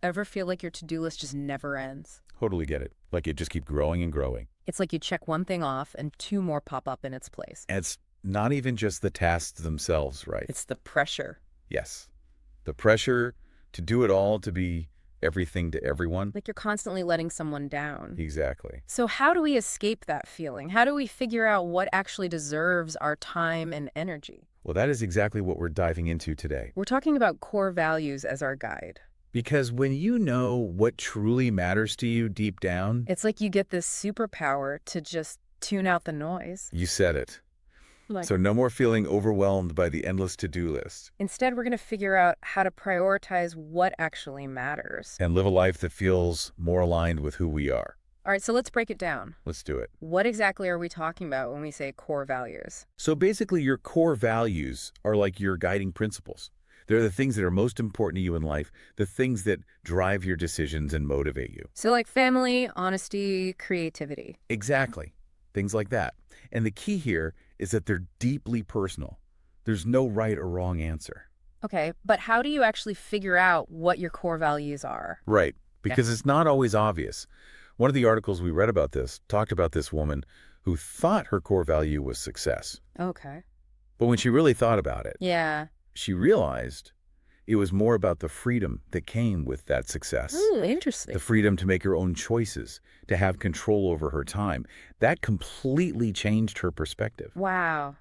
Ever feel like your to-do list just never ends? Totally get it. Like it just keep growing and growing. It's like you check one thing off and two more pop up in its place. And it's not even just the tasks themselves, right? It's the pressure. Yes. The pressure to do it all, to be everything to everyone. Like you're constantly letting someone down. Exactly. So how do we escape that feeling? How do we figure out what actually deserves our time and energy? Well, that is exactly what we're diving into today. We're talking about core values as our guide. Because when you know what truly matters to you deep down, It's like you get this superpower to just tune out the noise. you said it. Like, So no more feeling overwhelmed by the endless to-do list. instead, we're going to figure out how to prioritize what actually matters. And live a life that feels more aligned with who we are. All right, so let's break it down. Let's do it. What exactly are we talking about when we say core values? So basically, your core values are like your guiding principles. They're the things that are most important to you in life, the things that drive your decisions and motivate you. So like family, honesty, creativity. Exactly. Things like that. And the key here is that they're deeply personal. There's no right or wrong answer. Okay, but how do you actually figure out what your core values are? Right. Because it's not always obvious. One of the articles we read about this talked about this woman who thought her core value was success. Okay. But when she really thought about it, Yeah. she realized it was more about the freedom that came with that success. Ooh, interesting. The freedom to make her own choices, to have control over her time. That completely changed her perspective. Wow.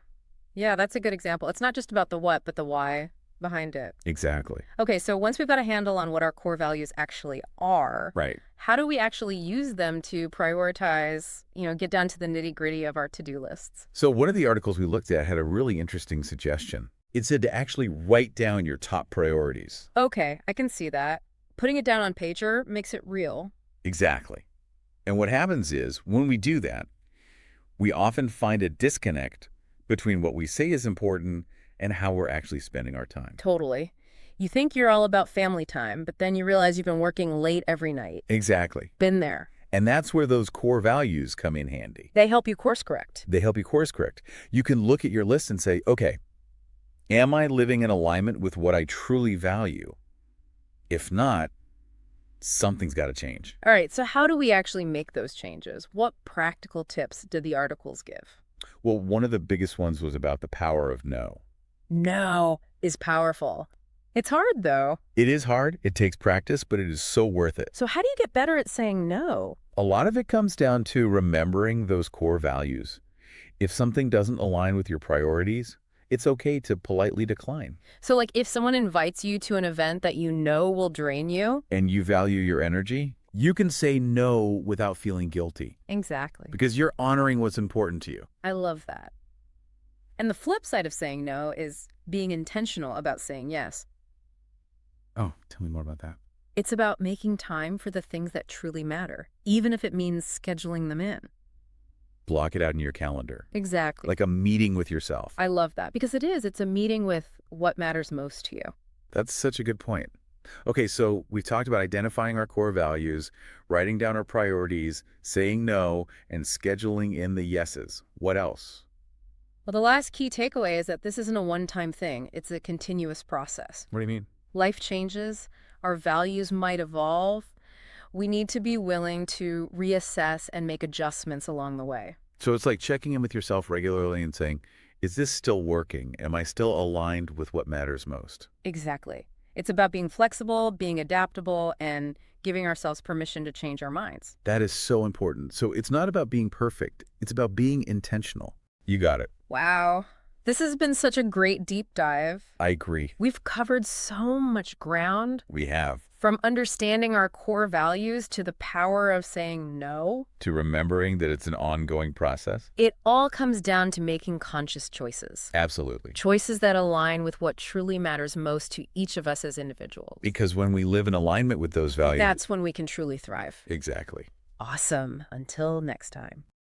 Yeah, that's a good example. It's not just about the what, but the why behind it. Exactly. Okay, so once we've got a handle on what our core values actually are, Right. how do we actually use them to prioritize, get down to the nitty-gritty of our to-do lists? So one of the articles we looked at had a really interesting suggestion. It said to actually write down your top priorities. Okay, I can see that. Putting it down on paper makes it real. Exactly. And what happens is, when we do that, we often find a disconnect between what we say is important and how we're actually spending our time. Totally. You think you're all about family time, but then you realize you've been working late every night. Exactly. Been there. And that's where those core values come in handy. They help you course correct. They help you course correct. You can look at your list and say, okay, am I living in alignment with what I truly value? If not, something's got to change. All right, so how do we actually make those changes? What practical tips did the articles give? Well, one of the biggest ones was about the power of no. No is powerful. It's hard, though. It is hard, it takes practice, but it is so worth it. So how do you get better at saying no? A lot of it comes down to remembering those core values. If something doesn't align with your priorities, it's okay to politely decline. So like if someone invites you to an event that you know will drain you? And you value your energy, you can say no without feeling guilty Exactly. because you're honoring what's important to you. I love that. And the flip side of saying no is being intentional about saying yes. Oh, tell me more about that. It's about making time for the things that truly matter, even if it means scheduling them in. Block it out in your calendar, Exactly. like a meeting with yourself. I love that because it's a meeting with what matters most to you. That's such a good point. Okay, so we've talked about identifying our core values, writing down our priorities, saying no, and scheduling in the yeses. What else? Well, the last key takeaway is that this isn't a one-time thing. It's a continuous process. What do you mean? Life changes, our values might evolve. We need to be willing to reassess and make adjustments along the way. So it's like checking in with yourself regularly and saying, is this still working? Am I still aligned with what matters most? Exactly. It's about being flexible, being adaptable, and giving ourselves permission to change our minds. That is so important. So it's not about being perfect. It's about being intentional. You got it. Wow. This has been such a great deep dive. I agree. We've covered so much ground, We have. from understanding our core values to the power of saying no. To remembering that it's an ongoing process. It all comes down to making conscious choices. Absolutely. Choices that align with what truly matters most to each of us as individuals. Because when we live in alignment with those values. That's when we can truly thrive. Exactly. Awesome. Until next time.